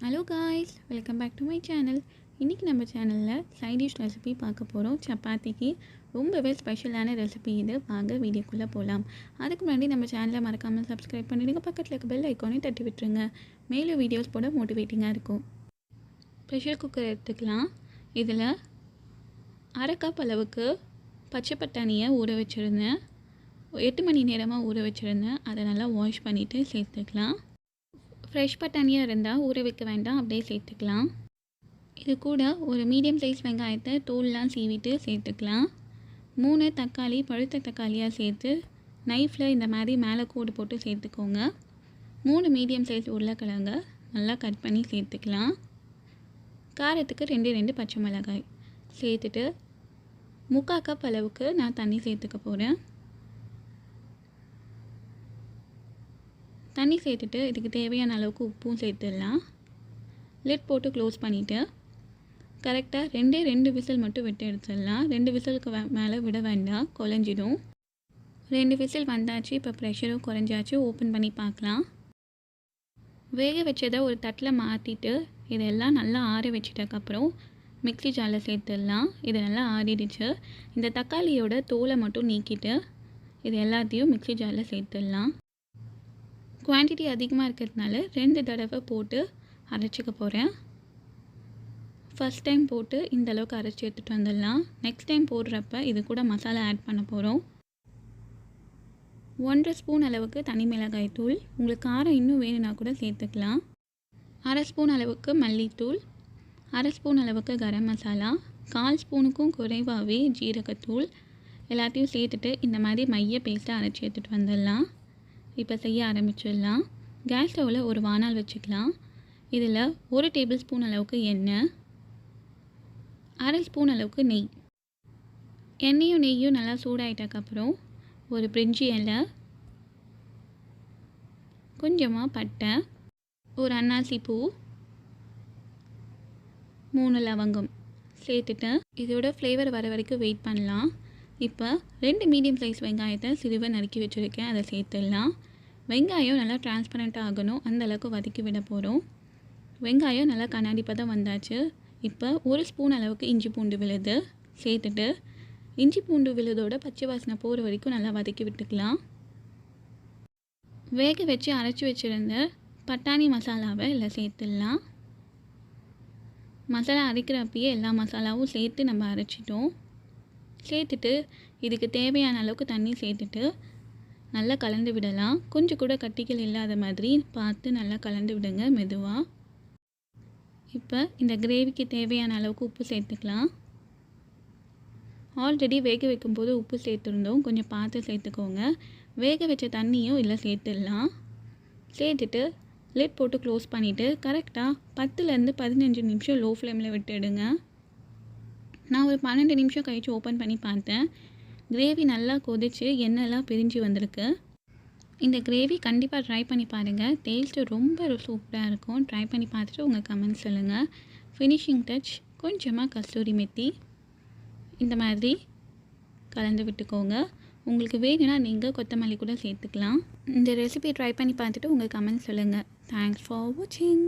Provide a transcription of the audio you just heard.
Hello guys, welcome back to my channel. இன்றைக்கி நம்ம சேனலில் சைட் டிஷ் ரெசிபி பார்க்க போகிறோம். சப்பாத்திக்கு ரொம்பவே ஸ்பெஷலான ரெசிபி இது. வாங்க வீடியோக்குள்ளே போகலாம். அதுக்கு முன்னாடி நம்ம சேனலை மறக்காமல் சப்ஸ்கிரைப் பண்ணிவிடுங்க. பக்கத்தில் இருக்க பெல் ஐக்கானையும் தட்டி விட்டுருங்க. மேலும் வீடியோஸ் போட மோட்டிவேட்டிங்காக இருக்கும். ப்ரெஷர் குக்கர் எடுத்துக்கலாம். இதில் அரை கப் அளவுக்கு பச்சை பட்டாணியை ஊற வச்சுருந்தேன். 8 மணி நேரமாக ஊற வச்சுருந்தேன். அதை நல்லா வாஷ் பண்ணிவிட்டு சேர்த்துக்கலாம். ஃப்ரெஷ் பட்டாணியாக இருந்தால் ஊற வைக்க வேண்டாம், அப்படியே சேர்த்துக்கலாம். இது கூட ஒரு மீடியம் சைஸ் வெங்காயத்தை தோல்லாம் சீவிட்டு சேர்த்துக்கலாம். 3 தக்காளி பழுத்த தக்காளியாக சேர்த்து நைஃப்பில் இந்த மாதிரி மேலே கோடு போட்டு சேர்த்துக்கோங்க. 3 மீடியம் சைஸ் உருளைக்கிழங்க நல்லா கட் பண்ணி சேர்த்துக்கலாம். காரத்துக்கு 2 பச்சை மிளகாய் சேர்த்துட்டு 3/4 கப் அளவுக்கு நான் தண்ணி சேர்த்துக்க போகிறேன். தண்ணி சேர்த்துட்டு இதுக்கு தேவையான அளவுக்கு உப்பும் சேர்த்துடலாம். லிட் போட்டு க்ளோஸ் பண்ணிவிட்டு கரெக்டாக 2 விசில் மட்டும் விட்டு எடுத்துடலாம். 2 விசிலுக்கு மேலே விட வேண்டாம், குழஞ்சிடும். 2 விசில் வந்தாச்சு. இப்போ ப்ரெஷரும் குறைஞ்சாச்சு. ஓப்பன் பண்ணி பார்க்கலாம். வேக வச்சதை ஒரு தட்டில் மாற்றிட்டு இதெல்லாம் நல்லா ஆற வச்சிட்டக்கப்புறம் மிக்ஸி ஜாரில் சேர்த்துடலாம். இது நல்லா ஆறிடுச்சு. இந்த தக்காளியோட தோலை மட்டும் நீக்கிட்டு இது எல்லாத்தையும் மிக்ஸி ஜாரில் சேர்த்துடலாம். குவான்டிட்டி அதிகமாக இருக்கிறதுனால 2 தடவை போட்டு அரைச்சிக்க போகிறேன். ஃபஸ்ட் டைம் போட்டு இந்த அளவுக்கு அரைச்சி எடுத்துகிட்டு வந்துடலாம். நெக்ஸ்ட் டைம் போடுறப்ப இது கூட மசாலா ஆட் பண்ண போகிறோம். 1.5 ஸ்பூன் அளவுக்கு தனி மிளகாய் தூள், உங்களுக்கு காரம் இன்னும் வேணும்னா கூட சேர்த்துக்கலாம். 1/2 ஸ்பூன் அளவுக்கு மல்லித்தூள், 1/2 ஸ்பூன் அளவுக்கு கரம் மசாலா, 1/4 ஸ்பூனுக்கும் குறைவாகவே ஜீரகத்தூள் எல்லாத்தையும் சேர்த்துட்டு இந்த மாதிரி மைய பேஸ்ட்டாக அரைச்சி எடுத்துகிட்டு வந்துடலாம். இப்போ செய்ய ஆரம்பிச்சிடலாம். கேஸ் ஸ்டவ்வில் ஒரு வாணல் வச்சுக்கலாம். இதில் 1 டேபிள் ஸ்பூன் அளவுக்கு எண்ணெய், 1/2 ஸ்பூன் அளவுக்கு நெய். எண்ணெயும் நெய்யும் நல்லா சூடாயிட்டக்கப்புறம் ஒரு பிரிஞ்சி இலை, கொஞ்சமாக பட்டை, ஒரு அன்னாசி பூ, 3 லவங்கம் சேர்த்துட்டு இதோட ஃப்ளேவர் வர வரைக்கும் வெயிட் பண்ணலாம். இப்போ 2 மீடியம் சைஸ் வெங்காயத்தை சிறுவை நறுக்கி வச்சுருக்கேன், அதை சேர்த்துடலாம். வெங்காயம் நல்லா டிரான்ஸ்பரண்ட்டாக ஆகணும், அந்தளவுக்கு வதக்கி விட போகிறோம். வெங்காயம் நல்லா கண்ணாடி பதம் வந்தாச்சு. இப்போ 1 ஸ்பூன் அளவுக்கு இஞ்சி பூண்டு விழுது சேர்த்துட்டு இஞ்சி பூண்டு விழுதோட பச்சை வாசனை போகிற வரைக்கும் நல்லா வதக்கி விட்டுக்கலாம். வேக வச்சு அரைச்சி வச்சுருந்த பட்டாணி மசாலாவை இல்லை சேர்த்துடலாம். மசாலா அரைக்கிறப்பயே எல்லா மசாலாவும் சேர்த்து நம்ம அரைச்சிட்டோம். சேர்த்துட்டு இதுக்கு தேவையான அளவுக்கு தண்ணி சேர்த்துட்டு நல்லா கலந்து விடலாம். கொஞ்சம் கூட கட்டிகள் இல்லாத மாதிரி பார்த்து நல்லா கலந்து விடுங்க மெதுவாக. இப்போ இந்த கிரேவிக்கு தேவையான அளவுக்கு உப்பு சேர்த்துக்கலாம். ஆல்ரெடி வேக வைக்கும்போது உப்பு சேர்த்துருந்தோம், கொஞ்சம் பார்த்து சேர்த்துக்கோங்க. வேக வச்ச தண்ணியும் இல்லை சேர்த்துடலாம். சேர்த்துட்டு லிட் போட்டு க்ளோஸ் பண்ணிவிட்டு கரெக்டாக 10லேருந்து 15 நிமிஷம் லோ ஃப்ளேமில் விட்டுடுங்க. நான் ஒரு 12 நிமிஷம் கழித்து ஓப்பன் பண்ணி பார்த்தேன். கிரேவி நல்லா கொதித்து எண்ணெய்லாம் பிரிஞ்சு வந்திருக்கு. இந்த கிரேவி கண்டிப்பாக ட்ரை பண்ணி பாருங்கள். டேஸ்ட்டு ரொம்ப சூப்பராக இருக்கும். ட்ரை பண்ணி பார்த்துட்டு உங்கள் கமெண்ட்ஸ் சொல்லுங்கள். ஃபினிஷிங் டச் கொஞ்சமாக கஸ்தூரி மெத்தி இந்த மாதிரி கலந்து விட்டுக்கோங்க. உங்களுக்கு வேணும்னா நீங்கள் கொத்தமல்லி கூட சேர்த்துக்கலாம். இந்த ரெசிபி ட்ரை பண்ணி பார்த்துட்டு உங்கள் கமெண்ட்ஸ் சொல்லுங்கள். தேங்க்ஸ் ஃபார் வாட்சிங்.